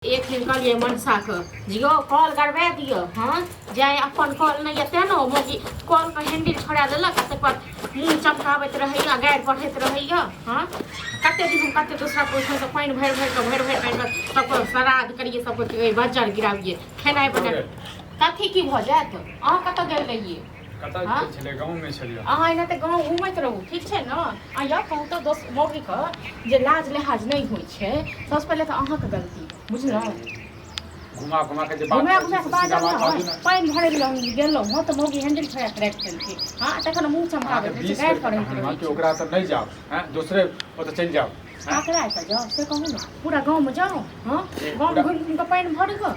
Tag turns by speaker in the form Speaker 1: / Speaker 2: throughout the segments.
Speaker 1: एक दिन कहलिए मनसा के जियो कॉल करवा दियो। हाँ जाए अपन कॉल नहीं एते न मोगी कॉल के हैंडल छोड़ा देलक आ तक बाद मुंह चमकाबैत रहैया गारि पढ़ैत रहैया। हाँ कते दिन हम कते दूसरा पोछन से पानी भरि पानी सबको श्राद्ध करिए सबको बज्जर गिराबिए खेनाइ बना कथी की भ जात। अहाँ कतऽ गेल रहिए?
Speaker 2: गाँव में छलिए।
Speaker 1: अहाँ एना त गाँव घुमैत रहू ठीक छै न। आ या कहू तऽ दोस्त मौगी के जे लाज लिहाज नहीं होइ छै सबसे पहले तऽ अहाँ के गलती बुझलौ।
Speaker 2: घुमा के जे
Speaker 1: घुमा के बात पानी भरे गेलौ हो तऽ मौगी हैंडल छोड़ा के राख देलकै। हां तखन मुंह चमकाबे छै गाइड करैत रहै
Speaker 2: छै ओकरा त नहीं जाओ हैं दूसरे ओत चल जाओ
Speaker 1: काकरा त जाओ से कहू न पूरा गांव में जाओ। हां गांव घुम के पानी भर ग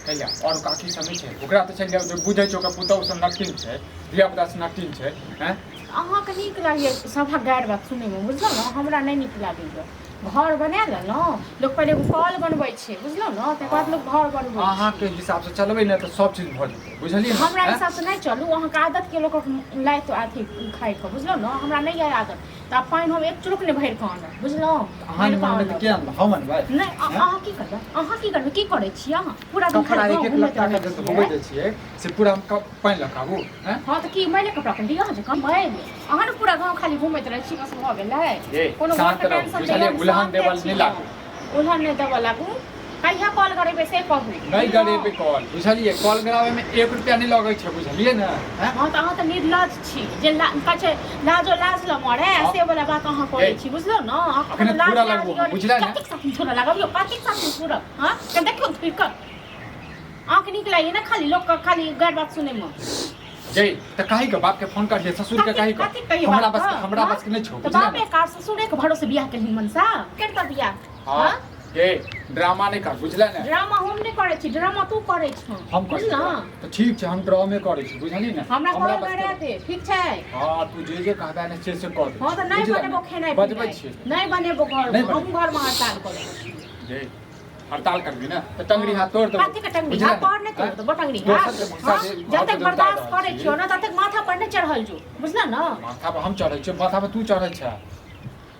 Speaker 2: चल जाओ और काकी समय छै ओकरा त चल जाओ जो बुझै छै ओकरा पुतौ से नकटिन छै धिया पुता से नकटिन छै हैं।
Speaker 1: अहाँ के नीक लागै सभा गाइड बात सुनै में बुझलौ न हमरा नहीं नीक लागै। घर बना ल न लोग पहले कॉल बनबै छै बुझलौ न तकर बाद लोग घर बनबै।
Speaker 2: अहाँ के हिसाब से चलबै न त सब चीज भ जेतै बुझलियै।
Speaker 1: हमरा हिसाब से नहीं चलू अहाँ के आदत के लोग लाइट आथी खाइ के बुझलौ न हमरा नहीं है आदत त पानी हम एक चुरुक ने भरि के आनब बुझलौ।
Speaker 2: अहाँ माने त के हम अनबै
Speaker 1: नहीं अहाँ की करबै की करै छी अहाँ पूरा दिन
Speaker 2: कपड़ा एक लत्ता के धोबै दै छियै से पूरा पानी लगाबू हैं।
Speaker 1: हां त की मैले कपड़ा पहिन लिया जे कम भए अहाँ न पूरा गांव खाली घुमैत रहै छी बस भ गेलै कोनो बात टेंशन
Speaker 2: बुझलियै उल्हान देवल नहीं लागू
Speaker 1: उल्हान नहीं देवल लागू कहिया कॉल करबै से कहू
Speaker 2: नहीं करेबै कॉल बुझलियै कॉल करावे में 1 रुपया नहीं लगै छै बुझलियै न।
Speaker 1: हां त अहाँ त निर्लज छी जे कहै लाजो लाज ल मरे से वाला बात अहाँ करै छी बुझलौ न।
Speaker 2: अखन पूरा लगबो बुझला न
Speaker 1: कतेक साथी छोरा लगाबियो कतेक साथी पूरा। हां के देखियो फिर कर आंख निक लागि न खाली लोग का खाली गाइड बात सुने में
Speaker 2: जय त काहे के बाप के फोन कर दे ससुर के काहे के हमरा बस के नहीं छौ
Speaker 1: त बाप के कार ससुरे के भरोसे बियाह के मनसा करता बियाह।
Speaker 2: हां ए ड्रामा नहीं कर बुझला न।
Speaker 1: ड्रामा हम नहीं करे छी ड्रामा तू करे छ
Speaker 2: हम बुझला त ठीक छै हम ड्रामे करे छी बुझली न।
Speaker 1: हमरा कॉल करे दे ठीक छै।
Speaker 2: हां तू जे कहबा न से कर दे।
Speaker 1: हां त नहीं बनेबो खेनाइ
Speaker 2: बजबै छी
Speaker 1: नहीं बनेबो घर में हम घर में हड़ताल करब।
Speaker 2: जय हड़ताल करबी ना त टंगरी हाथ तोड़ दे
Speaker 1: कथि के टंगरी हाथ तोड़ नहीं तोड़ दे टंगरी हाथ जब तक बर्दाश्त करे छियो ना तब तक माथा पर नहीं चढ़ल जो बुझला ना।
Speaker 2: माथा पर हम चढ़ै छियो माथा पर तू चढ़ै छ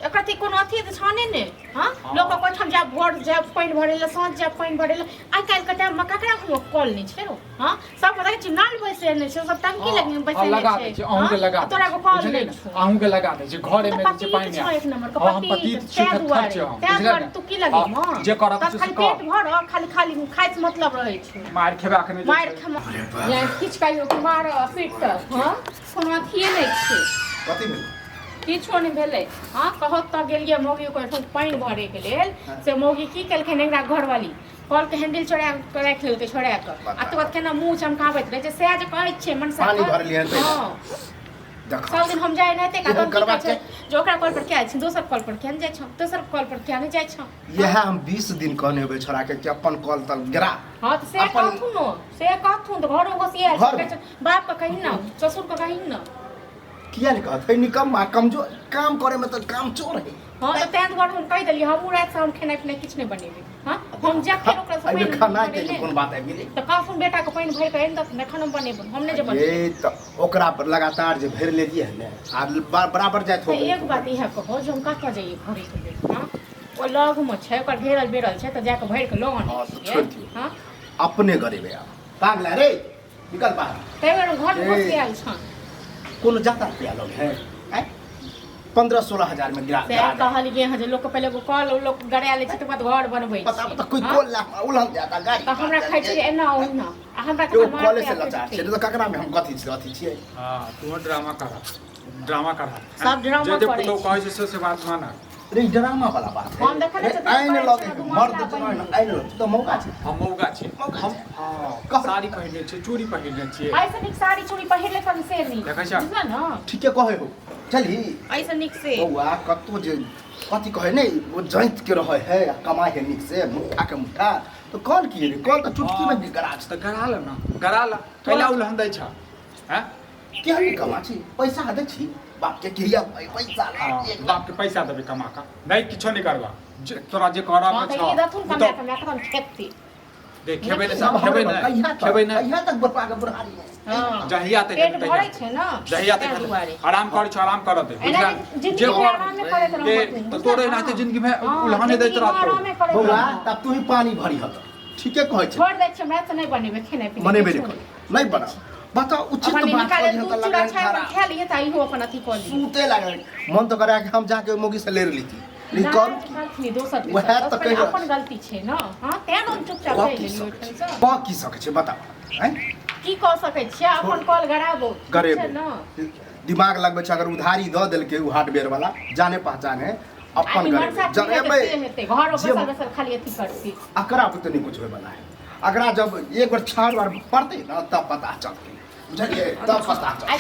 Speaker 1: एकरा ती कोनो अथी त छाने ने। हां लोग को ठम जा भोर जा पानी भरे ल सांझ जा पानी भरे ल आइ काल के टाइम में ककरा को कॉल नहीं छै रो। हां सब पता छै नाल बैसे नहीं छै सब टंकी लगे बैसे नहीं छै
Speaker 2: लगा दे छै अहू के लगा
Speaker 1: तोरा को कॉल नहीं
Speaker 2: अहू के लगा दे छै घरे में छै पानी
Speaker 1: एक नंबर का पति छै बुझला तू की लगे मां
Speaker 2: जे करब से
Speaker 1: खाली पेट भर खाली खाइ से मतलब रहै छै
Speaker 2: मार खेबा के नहीं
Speaker 1: मार खा या किछ कहियो कि मार पीट त। हां कोनो अथी नहीं छै
Speaker 2: कथि में
Speaker 1: किछो नहीं भेलै। हाँ कहत त गेलिए मौगी को पानी भरे के लेल से मौगी की केलखिन एकरा घरवाली कॉल के हैंडल छोड़ा के राख लेलकै छोड़ा के आ तो बाद केना मुंह चमकाबैत रहे छै से जे कहै छै मनसा
Speaker 3: पानी भर लियन त
Speaker 1: हां सब दिन हम जाय नहीं ते का करबा छै जो ओकरा कॉल पर क्या छै दोसर कॉल पर क्या जाय छ दोसर कॉल पर क्या नहीं जाय छ।
Speaker 3: यह हम 20 दिन कहने होबे छोरा के कि अपन कॉल तल गिरा।
Speaker 1: हां त से कहथु न से कहथु त घरो घसिया बाप का कहिन न ससुर का कहिन न
Speaker 3: किया नहीं कहत है निकम्मा कमजोर काम करे में तो काम चोर है।
Speaker 1: हां त तें घर हम कह देली हम रात से हम खेनाइ पिनाइ किछ नहीं बनेबे। हां हम जा के ओकरा से
Speaker 3: अबे खाना के कोन बात है गेली
Speaker 1: त काफुन बेटा के पानी भर के एन त खाना बनेबो हम नहीं जे बने
Speaker 3: ये तो ओकरा पर लगातार जे भर ले दिए ने आ बराबर जात हो।
Speaker 1: एक बात इहा कहो जो हम कत जाइए घरे के लेल। हां ओ लग में छै ओकर घेरल बेरल छै त जाके भर के लोन है। हां
Speaker 3: अपने गरीब है पागल रे निकल बाहर
Speaker 1: ते घर में बस आयल छ
Speaker 3: कोनो जाता रुपया लोग है 15-16 हजार में गिरा
Speaker 1: से कहलिए हां जे लोग के पहले कॉल लोग गड़ा ले छै त बाद घर बनबै छै
Speaker 3: पता पता कोई कॉल ला उलझ जाता गाड़ी
Speaker 1: त हमरा खाइ छै एना ओना हमरा
Speaker 3: के कॉल से लाचार छै तो ककरा में हम कथि छियै।
Speaker 2: हां तू ड्रामा कर
Speaker 1: सब ड्रामा करे
Speaker 2: तो कहै छै से बात माना
Speaker 3: रे ड्रामा वाला बात
Speaker 1: हम देखले छै
Speaker 3: आइन लगे मर्द जवान आइन तो मौका छै
Speaker 2: हम मौका छी हम हां साड़ी पहिरले छी चूड़ी पहिरले छी
Speaker 1: ऐसे निक साड़ी चूड़ी पहिरले त से नहीं
Speaker 2: देखै छ
Speaker 1: बुझला न
Speaker 3: ठीके कहे हो चली
Speaker 1: ऐसे निक से
Speaker 3: बौआ कतो जे कथि कहे नहीं वो जैत के रहे है कमाई है निक से मुठा के मुठा तो कॉल किए रे कॉल तो चुटकी में गरा छ
Speaker 2: त गरा ल न गरा ल कैला उलहन दै छ हैं
Speaker 3: के नहीं कमा छी पैसा दे छी बाप के किया पैसा
Speaker 2: बाप के पैसा देबे कमा का नहीं किछो नहीं करबा तोरा जे करा में छ
Speaker 1: ये दथुन कमा के मैं खतम खेती
Speaker 2: देखेबे ने सब खेबे ने खेबे ने
Speaker 3: कहिया तक बरपा के बुढ़ारी है।
Speaker 1: हां
Speaker 2: जहिया तक
Speaker 1: पेट भरै छै न
Speaker 2: जहिया तक आराम कर छ आराम कर दे
Speaker 1: बुझला जे आराम में करे
Speaker 2: तो तोरे नाते जिंदगी में उल्हाने दैत रहत
Speaker 3: बौआ तब तू ही पानी भरी हत ठीके कहै छै
Speaker 1: छोड़ दे छै हमरा से नहीं बनेबे खेने पीने
Speaker 3: मनेबे नहीं बना बता उचित
Speaker 1: अपन
Speaker 3: बात
Speaker 1: निकाले
Speaker 3: करिए
Speaker 1: दूध
Speaker 3: त
Speaker 1: चूड़ा
Speaker 3: लगा
Speaker 1: छाप
Speaker 3: खरा
Speaker 1: खा लिए ताई हो अपन अथी कर ली
Speaker 3: सूते लगे मन तो करे कि हम जाके मोगी से ले लीती लेकिन कर
Speaker 1: दोसर
Speaker 3: वएह त कहि रहल
Speaker 1: अपन गलती छै न हां तें हम चुपचाप रह गेलियै ओठन से
Speaker 3: क की सकै छै बता हैं
Speaker 1: की कह सकै छियै अपन कॉल गराबो
Speaker 3: गरेबो।
Speaker 1: न
Speaker 3: दिमाग लगबै छै अगर उधारी द देलकै उ हार्डवेयर वाला जाने पहचाने अपन
Speaker 1: घर
Speaker 3: जरेबै
Speaker 1: बसल बसल खाली अथी करती
Speaker 3: अकरा पे तो नहीं कुछ होए वाला है अकरा जब एक बार 4 बार पढ़ते ना तब पता चलते बुझलिए तब पता चलते